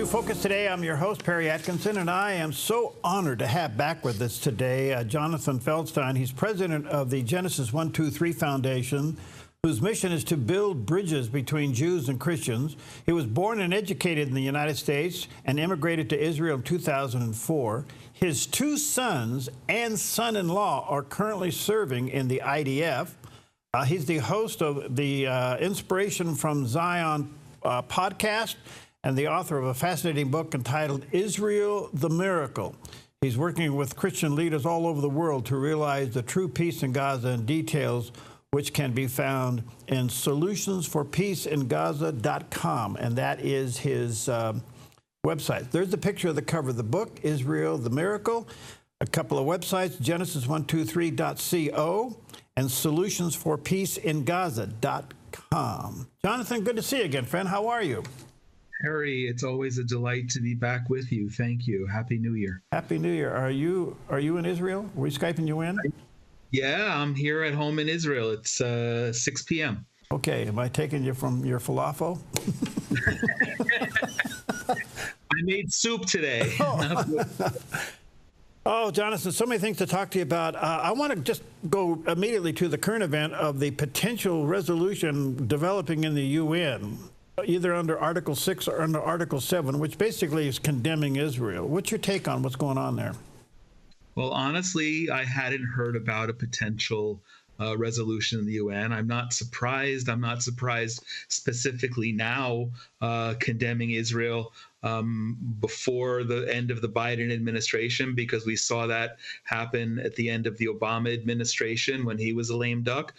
to Focus Today. I'm your host, Perry Atkinson, and I am so honored to have back with us today Jonathan Feldstein. He's president of the Genesis 123 Foundation, whose mission is to build bridges between Jews and Christians. He was born and educated in the United States and immigrated to Israel in 2004. His two sons and son-in-law are currently serving in the IDF. He's the host of the Inspiration from Zion podcast and the author of a fascinating book entitled Israel, the Miracle. He's working with Christian leaders all over the world to realize the true peace in Gaza and details which can be found in solutionsforpeaceingaza.com, and that is his website. There's a picture of the cover of the book, Israel, the Miracle, a couple of websites, genesis123.co and solutionsforpeaceingaza.com. Jonathan, good to see you again, friend. How are you? Harry, it's always a delight to be back with you. Thank you. Happy New Year. Happy New Year. Are you in Israel? Are we Skyping you in? Yeah, I'm here at home in Israel. It's 6 p.m. Okay. Am I taking you from your falafel? I made soup today. Oh, Jonathan, so many things to talk to you about. I want to just go immediately to the current event of the potential resolution developing in the UN, either under Article 6 or under Article 7, which basically is condemning Israel. What's your take on what's going on there? Well, honestly, I hadn't heard about a potential resolution in the UN. I'm not surprised. I'm not surprised specifically now condemning Israel before the end of the Biden administration, because we saw that happen at the end of the Obama administration when he was a lame duck.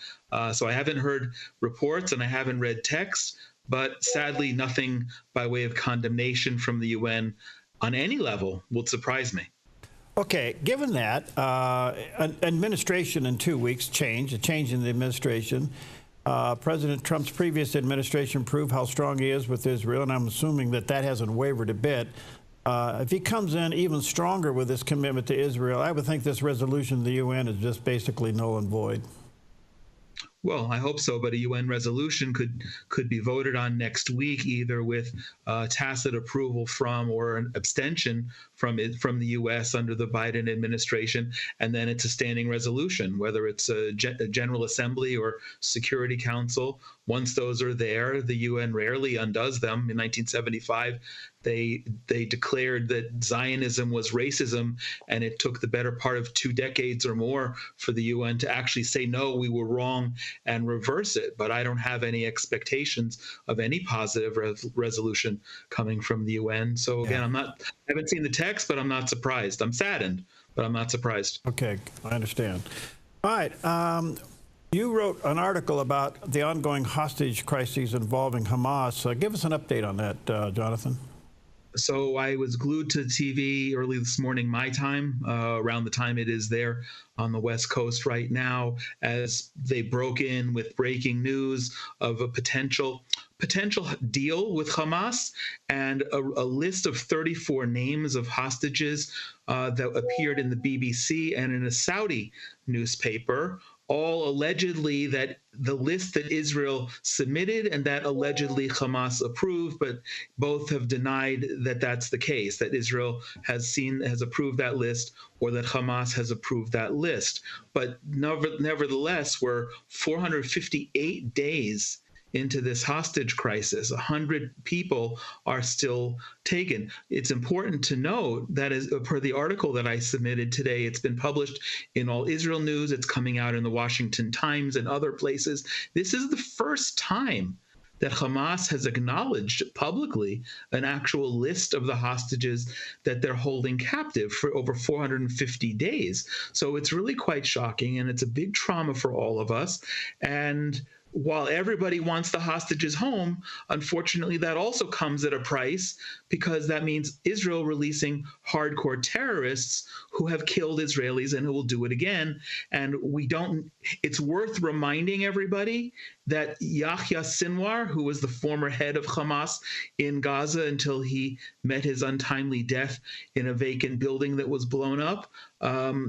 So I haven't heard reports and I haven't read texts, but sadly, nothing by way of condemnation from the UN on any level would surprise me. Okay, given that, administration in 2 weeks changed, a change in the administration. President Trump's previous administration proved how strong he is with Israel, and I'm assuming that that hasn't wavered a bit. If he comes in even stronger with his commitment to Israel, I would think this resolution of the UN is just basically null and void. Well, I hope so, but a UN resolution could be voted on next week, either with tacit approval from or an abstention from the U.S. under the Biden administration, and then it's a standing resolution, whether it's a General Assembly or Security Council. Once those are there, the UN rarely undoes them. In 1975, they declared that Zionism was racism, and it took the better part of 2 decades or more for the UN to actually say, no, we were wrong, and reverse it. But I don't have any expectations of any positive resolution coming from the UN. So again, I haven't seen the text, but I'm not surprised. I'm saddened, but I'm not surprised. Okay, I understand. All right. You wrote an article about the ongoing hostage crises involving Hamas. Give us an update on that, Jonathan. So I was glued to TV early this morning, my time, around the time it is there on the West Coast right now, as they broke in with breaking news of a potential deal with Hamas and a list of 34 names of hostages that appeared in the BBC and in a Saudi newspaper, all allegedly that the list that Israel submitted and that allegedly Hamas approved, but both have denied that that's the case, that Israel has approved that list or that Hamas has approved that list. But nevertheless, we're 458 days into this hostage crisis. 100 people are still taken. It's important to note that, as per the article that I submitted today, it's been published in All Israel News. It's coming out in the Washington Times and other places. This is the first time that Hamas has acknowledged publicly an actual list of the hostages that they're holding captive for over 450 days. So it's really quite shocking, and it's a big trauma for all of us. And while everybody wants the hostages home, unfortunately, that also comes at a price, because that means Israel releasing hardcore terrorists who have killed Israelis and who will do it again. And it's worth reminding everybody that Yahya Sinwar, who was the former head of Hamas in Gaza until he met his untimely death in a vacant building that was blown up,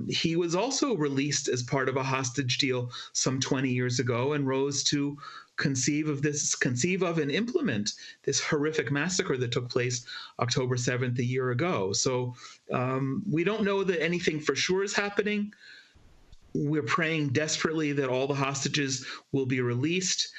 he was also released as part of a hostage deal some 20 years ago and rose to conceive of and implement this horrific massacre that took place October 7th a year ago. So we don't know that anything for sure is happening. We're praying desperately that all the hostages will be released,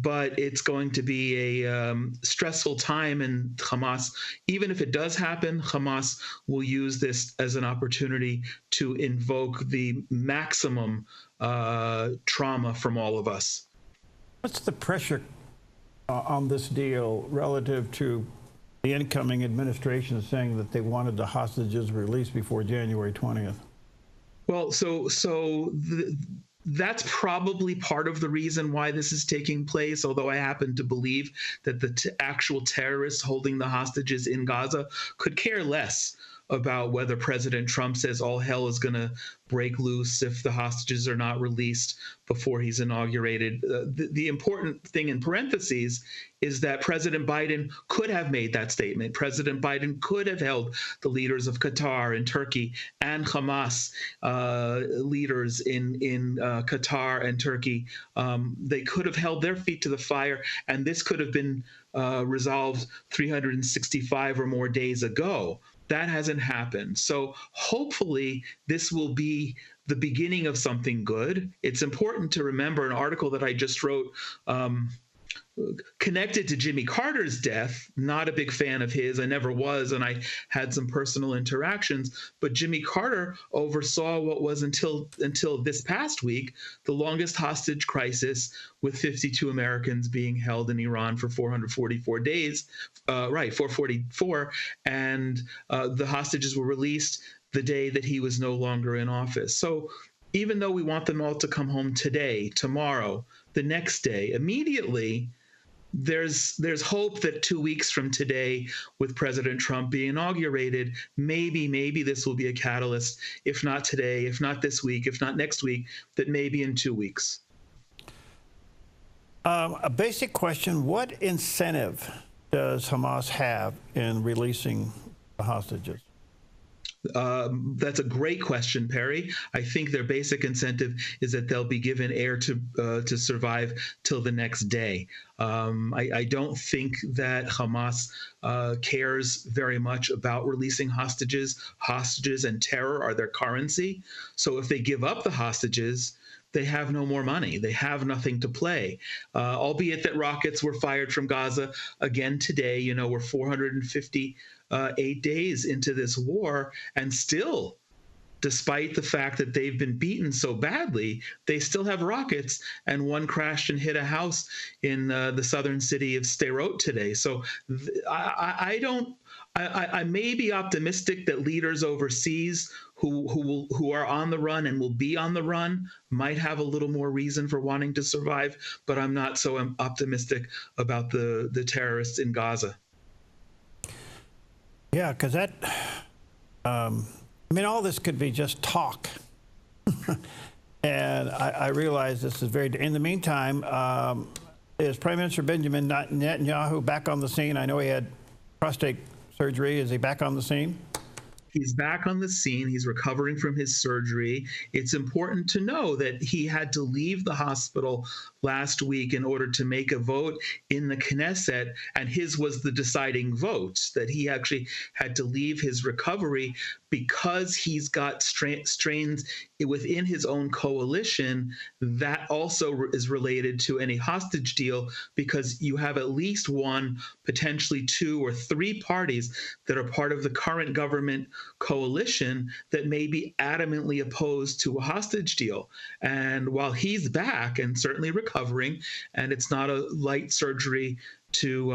but it's going to be a stressful time, and Hamas, even if it does happen, Hamas will use this as an opportunity to invoke the maximum trauma from all of us. What's the pressure on this deal relative to the incoming administration saying that they wanted the hostages released before January 20th? Well, that's probably part of the reason why this is taking place, although I happen to believe that the actual terrorists holding the hostages in Gaza could care less about whether President Trump says all hell is going to break loose if the hostages are not released before he's inaugurated. The important thing in parentheses is that President Biden could have made that statement. President Biden could have held the leaders of Qatar and Turkey and Hamas leaders in Qatar and Turkey. They could have held their feet to the fire, and this could have been resolved 365 or more days ago. That hasn't happened. So hopefully this will be the beginning of something good. It's important to remember an article that I just wrote connected to Jimmy Carter's death. Not a big fan of his. I never was, and I had some personal interactions. But Jimmy Carter oversaw what was until this past week the longest hostage crisis, with 52 Americans being held in Iran for 444 days. 444, and the hostages were released the day that he was no longer in office. So even though we want them all to come home today, tomorrow, the next day, immediately, there's hope that 2 weeks from today, with President Trump being inaugurated, maybe this will be a catalyst, if not today, if not this week, if not next week, that maybe in 2 weeks. A basic question: what incentive does Hamas have in releasing the hostages? That's a great question, Perry. I think their basic incentive is that they'll be given air to survive till the next day. I don't think that Hamas cares very much about releasing hostages. Hostages and terror are their currency. So if they give up the hostages, they have no more money. They have nothing to play. Albeit that rockets were fired from Gaza again today. You know, we're 458 days into this war, and still, despite the fact that they've been beaten so badly, they still have rockets, and one crashed and hit a house in the southern city of Sderot today. So I may be optimistic that leaders overseas who are on the run and will be on the run might have a little more reason for wanting to survive, but I'm not so optimistic about the terrorists in Gaza. Yeah, because that, I mean, all this could be just talk. And I realize this is very, in the meantime, is Prime Minister Benjamin Netanyahu back on the scene? I know he had prostate surgery. Is he back on the scene? He's back on the scene. He's recovering from his surgery. It's important to know that he had to leave the hospital last week in order to make a vote in the Knesset, and his was the deciding vote, that he actually had to leave his recovery because he's got strains within his own coalition. That also is related to any hostage deal, because you have at least one, potentially two or three parties that are part of the current government coalition that may be adamantly opposed to a hostage deal. And while he's back and certainly recovering, and it's not a light surgery to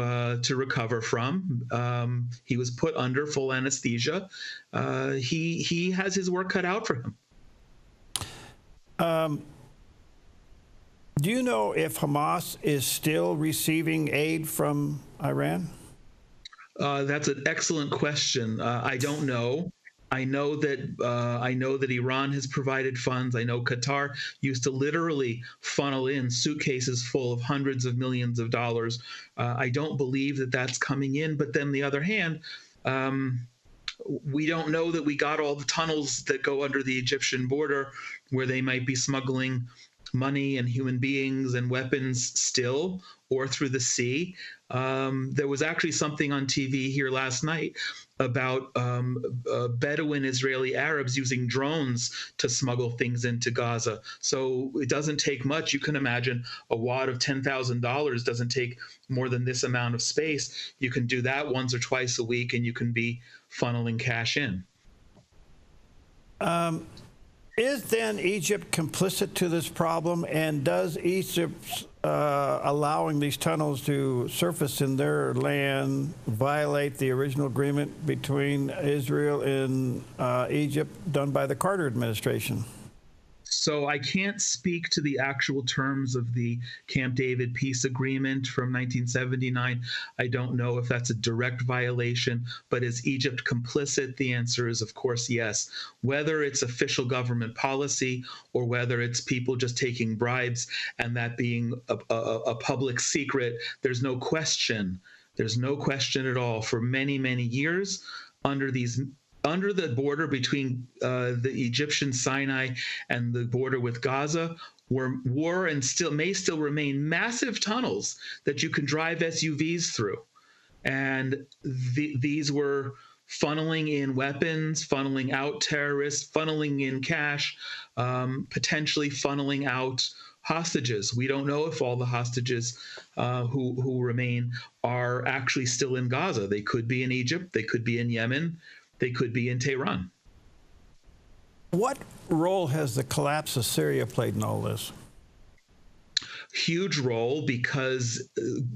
recover from, he was put under full anesthesia. He has his work cut out for him. Do you know if Hamas is still receiving aid from Iran? That's an excellent question. I don't know. I know that Iran has provided funds. I know Qatar used to literally funnel in suitcases full of hundreds of millions of dollars. I don't believe that that's coming in. But then, on the other hand, we don't know that we got all the tunnels that go under the Egyptian border, where they might be smuggling money and human beings and weapons still, or through the sea. There was actually something on TV here last night about Bedouin Israeli Arabs using drones to smuggle things into Gaza. So it doesn't take much. You can imagine a wad of $10,000 doesn't take more than this amount of space. You can do that once or twice a week, and you can be funneling cash in. Is then Egypt complicit to this problem, and does Egypt allowing these tunnels to surface in their land violate the original agreement between Israel and Egypt done by the Carter administration? So I can't speak to the actual terms of the Camp David peace agreement from 1979. I don't know if that's a direct violation, but is Egypt complicit? The answer is, of course, yes. Whether it's official government policy or whether it's people just taking bribes and that being a public secret, there's no question. There's no question at all. For many, many years, under the border between the Egyptian Sinai and the border with Gaza were and may still remain massive tunnels that you can drive SUVs through. And these were funneling in weapons, funneling out terrorists, funneling in cash, potentially funneling out hostages. We don't know if all the hostages who remain are actually still in Gaza. They could be in Egypt, they could be in Yemen, they could be in Tehran. What role has the collapse of Syria played in all this? Huge role, because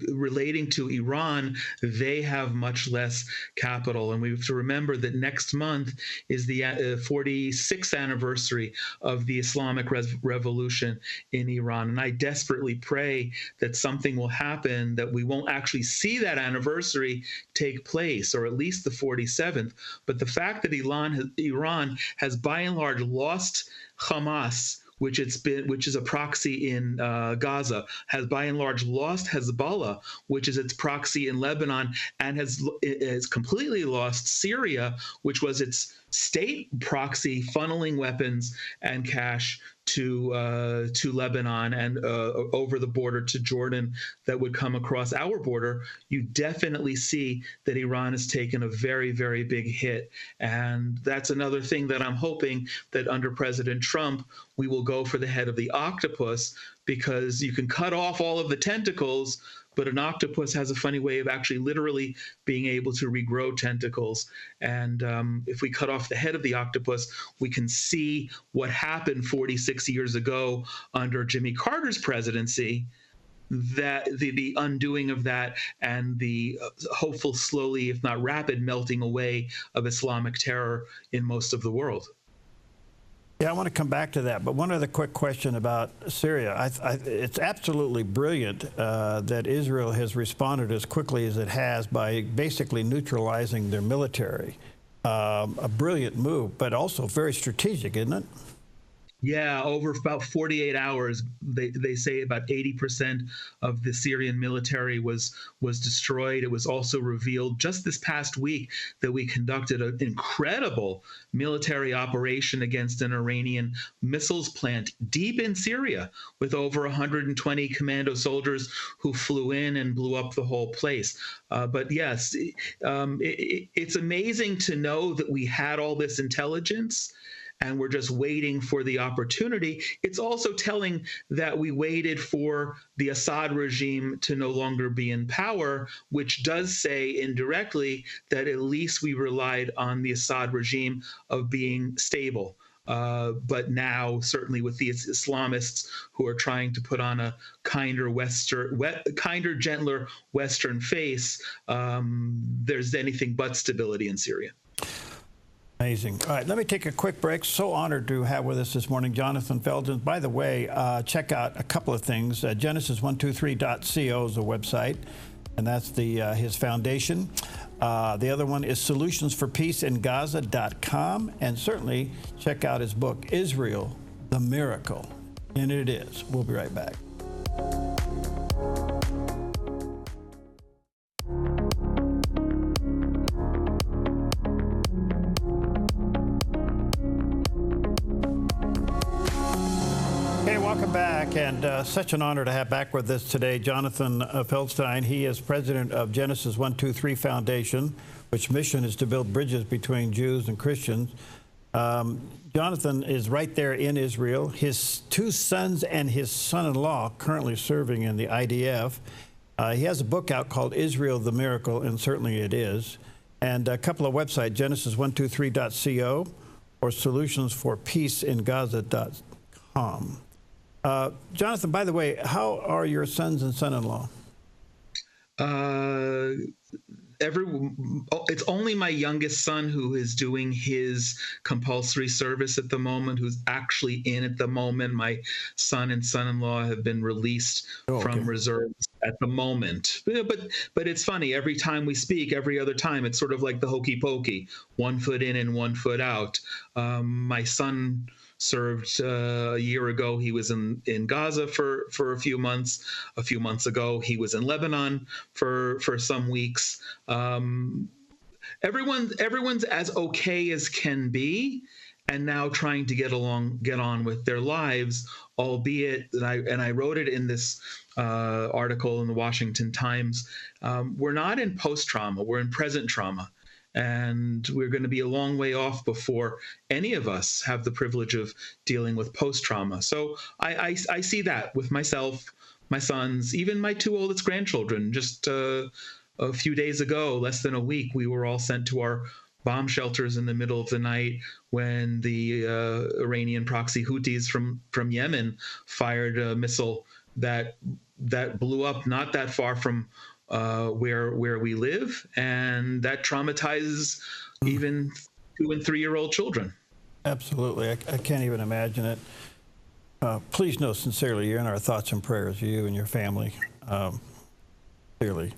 relating to Iran, they have much less capital. And we have to remember that next month is the 46th anniversary of the Islamic Revolution in Iran. And I desperately pray that something will happen, that we won't actually see that anniversary take place, or at least the 47th. But the fact that Iran has by and large lost Hamas, which is a proxy in Gaza, has by and large lost Hezbollah, which is its proxy in Lebanon, and has completely lost Syria, which was its state proxy, funneling weapons and cash to Lebanon and over the border to Jordan that would come across our border. You definitely see that Iran has taken a very, very big hit. And that's another thing that I'm hoping that under President Trump, we will go for the head of the octopus, because you can cut off all of the tentacles, but an octopus has a funny way of actually literally being able to regrow tentacles. And if we cut off the head of the octopus, we can see what happened 46 years ago under Jimmy Carter's presidency, that the undoing of that and the hopeful, slowly, if not rapid, melting away of Islamic terror in most of the world. Yeah, I want to come back to that, but one other quick question about Syria. It's absolutely brilliant that Israel has responded as quickly as it has by basically neutralizing their military. A brilliant move, but also very strategic, isn't it? Yeah, over about 48 hours, they say about 80% of the Syrian military was destroyed. It was also revealed just this past week that we conducted an incredible military operation against an Iranian missiles plant deep in Syria, with over 120 commando soldiers who flew in and blew up the whole place. But yes, it's amazing to know that we had all this intelligence and we're just waiting for the opportunity. It's also telling that we waited for the Assad regime to no longer be in power, which does say indirectly that at least we relied on the Assad regime of being stable. But now, certainly with these Islamists who are trying to put on a kinder, gentler Western face, there's anything but stability in Syria. Amazing. All right, let me take a quick break. So honored to have with us this morning Jonathan Feldstein. By the way, check out a couple of things. Genesis123.co is a website, and that's his foundation. The other one is solutionsforpeaceingaza.com, and certainly check out his book, Israel, the Miracle. And it is. We'll be right back. Welcome back, and such an honor to have back with us today Jonathan Feldstein. He is president of Genesis 123 Foundation, which mission is to build bridges between Jews and Christians. Jonathan is right there in Israel. His two sons and his son-in-law currently serving in the IDF. He has a book out called Israel the Miracle, and certainly it is. And a couple of websites, genesis123.co or solutionsforpeaceingaza.com. Jonathan, by the way, how are your sons and son-in-law? It's only my youngest son who is doing his compulsory service at the moment, who's actually in at the moment. My son and son-in-law have been released from reserves at the moment. But it's funny, every time we speak, every other time, it's sort of like the hokey pokey, 1 foot in and 1 foot out. My son served a year ago. He was in Gaza for a few months. A few months ago, he was in Lebanon for some weeks. Everyone's as okay as can be, and now trying to get on with their lives, albeit, and I wrote it in this article in the Washington Times, we're not in post-trauma, we're in present trauma. And we're going to be a long way off before any of us have the privilege of dealing with post-trauma. So I see that with myself, my sons, even my two oldest grandchildren. Just a few days ago, less than a week, we were all sent to our bomb shelters in the middle of the night when the Iranian proxy Houthis from Yemen fired a missile that blew up not that far from where we live, and that traumatizes even 2- and 3-year-old children. Absolutely. I can't even imagine it. Please know sincerely you're in our thoughts and prayers, you and your family, clearly.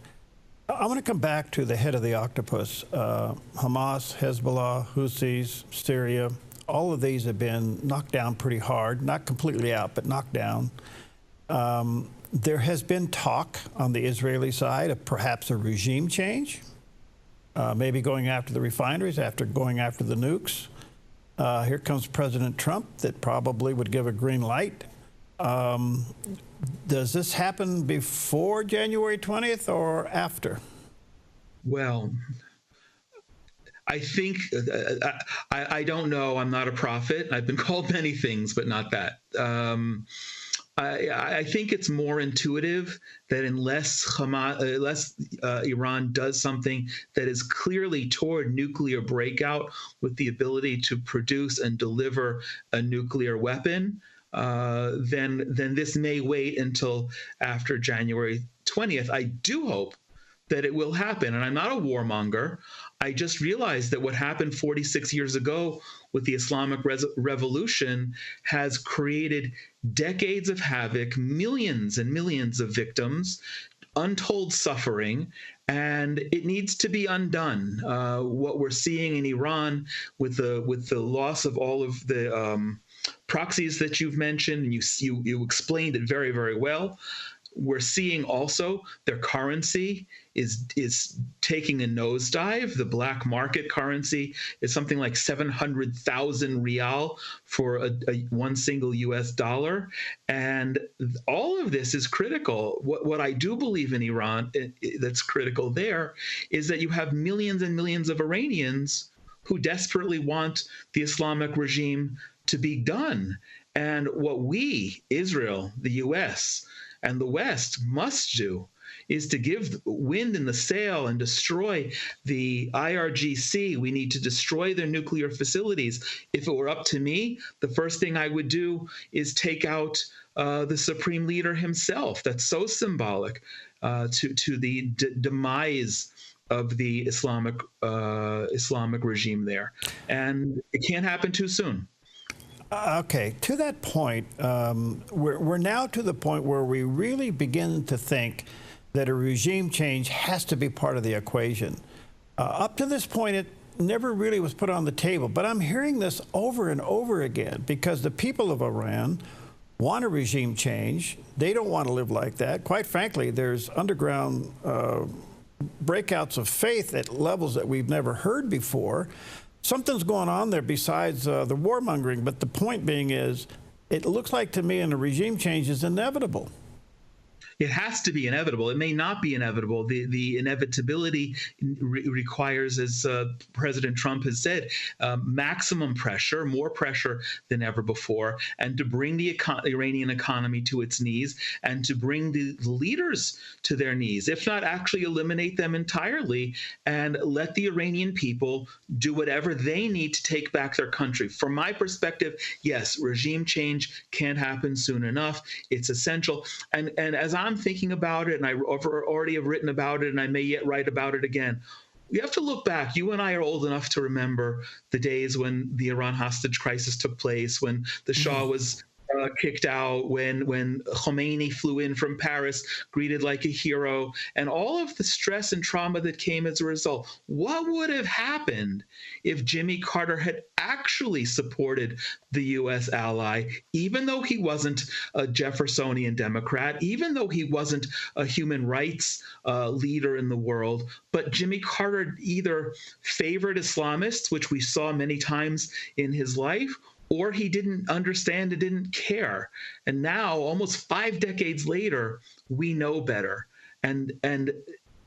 I want to come back to the head of the octopus. Hamas, Hezbollah, Houthis, Syria, all of these have been knocked down pretty hard, not completely out, but knocked down. There has been talk on the Israeli side of perhaps a regime change, maybe going after the refineries, after going after the nukes. Here comes President Trump that probably would give a green light. Does this happen before January 20th or after? Well, I think, I don't know. I'm not a prophet. I've been called many things, but not that. I think it's more intuitive that unless Iran does something that is clearly toward nuclear breakout with the ability to produce and deliver a nuclear weapon, then this may wait until after January 20th. I do hope that it will happen. And I'm not a warmonger. I just realized that what happened 46 years ago with the Islamic Revolution has created decades of havoc, millions and millions of victims, untold suffering, and it needs to be undone. What we're seeing in Iran with the loss of all of the proxies that you've mentioned, and you explained it very, very well. We're seeing also their currency is taking a nosedive. The black market currency is something like 700,000 rial for one single US dollar. And all of this is critical. What I do believe in Iran that's critical there is that you have millions and millions of Iranians who desperately want the Islamic regime to be done. And what we, Israel, the US, and the West must do is to give wind in the sail and destroy the IRGC. We need to destroy their nuclear facilities. If it were up to me, the first thing I would do is take out the supreme leader himself. That's so symbolic to the demise of the Islamic regime there. And it can't happen too soon. Okay, to that point, we're now to the point where we really begin to think that a regime change has to be part of the equation. Up to this point, it never really was put on the table, but I'm hearing this over and over again because the people of Iran want a regime change. They don't want to live like that. Quite frankly, there's underground breakouts of faith at levels that we've never heard before. Something's going on there besides the warmongering, but the point being is it looks like to me, and a regime change is inevitable. It has to be inevitable. It may not be inevitable. The inevitability requires, as President Trump has said, maximum pressure, more pressure than ever before, and to bring the Iranian economy to its knees, and to bring the leaders to their knees, if not actually eliminate them entirely, and let the Iranian people do whatever they need to take back their country. From my perspective, yes, regime change can't happen soon enough. It's essential. And as I'm thinking about it, and I already have written about it, and I may yet write about it again, we have to look back. You and I are old enough to remember the days when the Iran hostage crisis took place, when the Shah was kicked out, when Khomeini flew in from Paris, greeted like a hero, and all of the stress and trauma that came as a result. What would have happened if Jimmy Carter had actually supported the U.S. ally, even though he wasn't a Jeffersonian Democrat, even though he wasn't a human rights leader in the world, but Jimmy Carter either favored Islamists, which we saw many times in his life, or he didn't understand and didn't care. And now, almost 5 decades later, we know better. And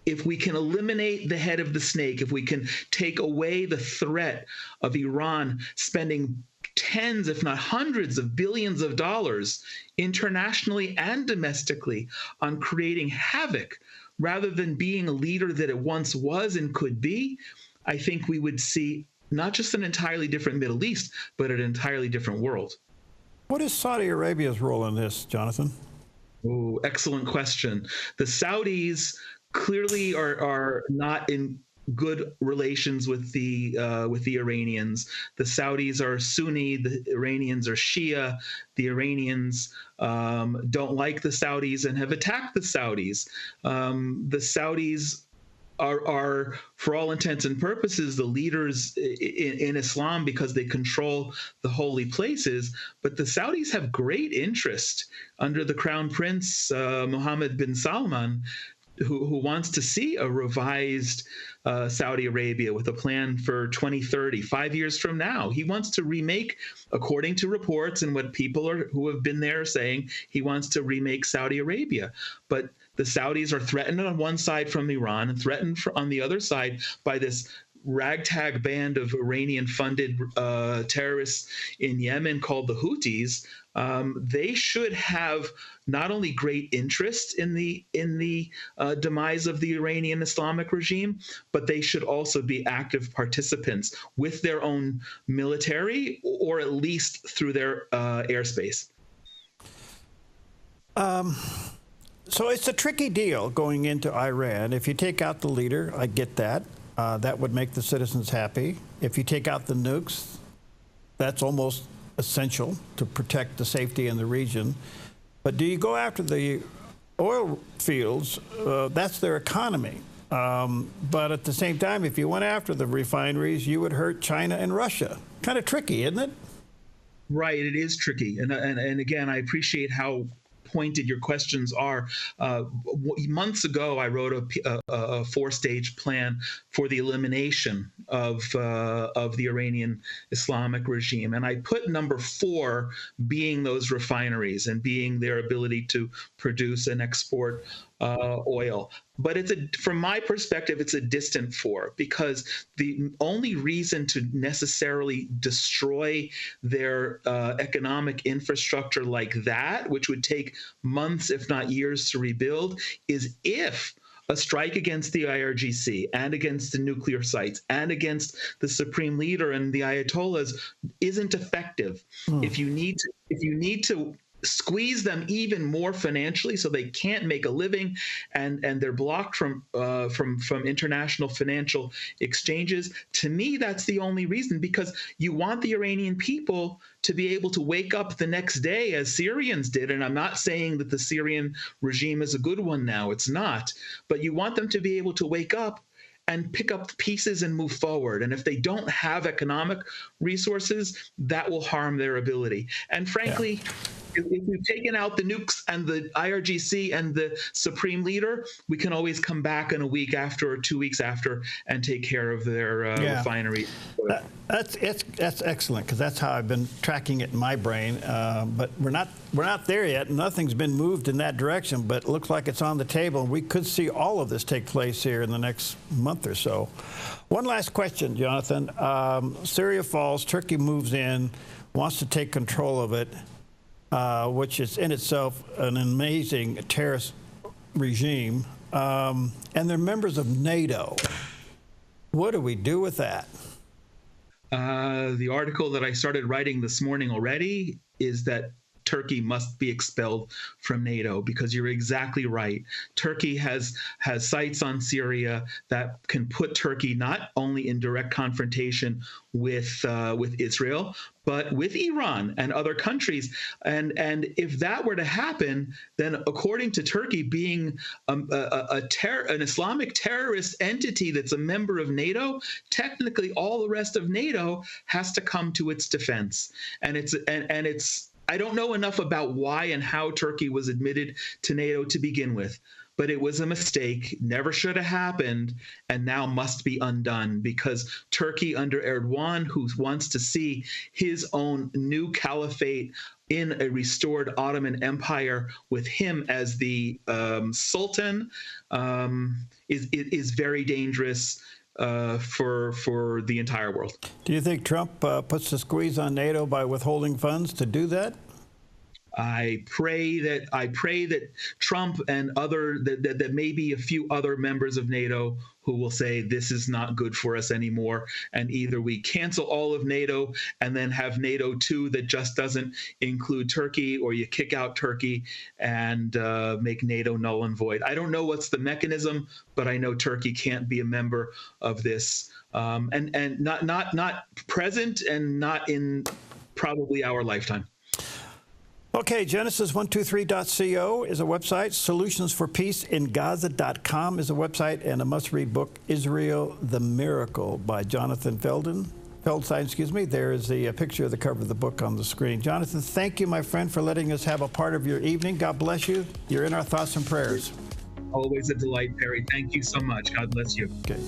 if we can eliminate the head of the snake, if we can take away the threat of Iran spending tens, if not hundreds of billions of dollars internationally and domestically on creating havoc, rather than being a leader that it once was and could be, I think we would see not just an entirely different Middle East, but an entirely different world. What is Saudi Arabia's role in this, Jonathan? Oh, excellent question. The Saudis clearly are not in good relations with the Iranians. The Saudis are Sunni, the Iranians are Shia. The Iranians don't like the Saudis and have attacked the Saudis. The Saudis are, for all intents and purposes, the leaders in Islam because they control the holy places. But the Saudis have great interest under the Crown Prince, Mohammed bin Salman, who wants to see a revised Saudi Arabia with a plan for 2030, 5 years from now. He wants to remake, according to reports and what people who have been there saying, he wants to remake Saudi Arabia. But the Saudis are threatened on one side from Iran and threatened on the other side by this ragtag band of Iranian-funded terrorists in Yemen called the Houthis. They should have not only great interest in the demise of the Iranian Islamic regime, but they should also be active participants with their own military, or at least through their airspace. So it's a tricky deal going into Iran. If you take out the leader, I get that. That would make the citizens happy. If you take out the nukes, that's almost essential to protect the safety in the region. But do you go after the oil fields? That's their economy. But at the same time, if you went after the refineries, you would hurt China and Russia. Kind of tricky, isn't it? Right, it is tricky. And again, I appreciate how pointed your questions are. Months ago, I wrote a 4-stage plan for the elimination of the Iranian Islamic regime, and I put number 4 being those refineries and being their ability to produce and export oil. But from my perspective, it's a distant 4, because the only reason to necessarily destroy their economic infrastructure like that, which would take months, if not years, to rebuild, is if a strike against the IRGC and against the nuclear sites and against the supreme leader and the Ayatollahs isn't effective. If you need to squeeze them even more financially so they can't make a living and they're blocked from international financial exchanges, to me, that's the only reason, because you want the Iranian people to be able to wake up the next day as Syrians did. And I'm not saying that the Syrian regime is a good one now. It's not. But you want them to be able to wake up and pick up the pieces and move forward. And if they don't have economic resources, that will harm their ability. And frankly, if we've taken out the nukes and the IRGC and the supreme leader, we can always come back in a week after or 2 weeks after and take care of their refinery. That's excellent, because that's how I've been tracking it in my brain. But we're not there yet. Nothing's been moved in that direction, but it looks like it's on the table. And we could see all of this take place here in the next month or so. One last question, Jonathan. Syria falls, Turkey moves in, wants to take control of it, which is in itself an amazing terrorist regime, and they're members of NATO. What do we do with that? The article that I started writing this morning already is that Turkey must be expelled from NATO, because you're exactly right. Turkey has sights on Syria that can put Turkey not only in direct confrontation with Israel, but with Iran and other countries. And if that were to happen, then according to Turkey being an Islamic terrorist entity that's a member of NATO, technically all the rest of NATO has to come to its defense. And it's I don't know enough about why and how Turkey was admitted to NATO to begin with, but it was a mistake, never should have happened, and now must be undone, because Turkey under Erdogan, who wants to see his own new caliphate in a restored Ottoman Empire with him as the Sultan, is very dangerous for the entire world. Do you think Trump puts the squeeze on NATO by withholding funds to do that? I pray that Trump and that maybe a few other members of NATO who will say this is not good for us anymore, and either we cancel all of NATO and then have NATO 2 that just doesn't include Turkey, or you kick out Turkey and make NATO null and void. I don't know what's the mechanism, but I know Turkey can't be a member of this, and not present and not in probably our lifetime. Okay, Genesis123.co is a website. Solutionsforpeaceingaza.com is a website, and a must-read book, Israel the Miracle, by Jonathan Feldstein, excuse me. There is a picture of the cover of the book on the screen. Jonathan, thank you, my friend, for letting us have a part of your evening. God bless you. You're in our thoughts and prayers. Always a delight, Perry. Thank you so much. God bless you. Okay.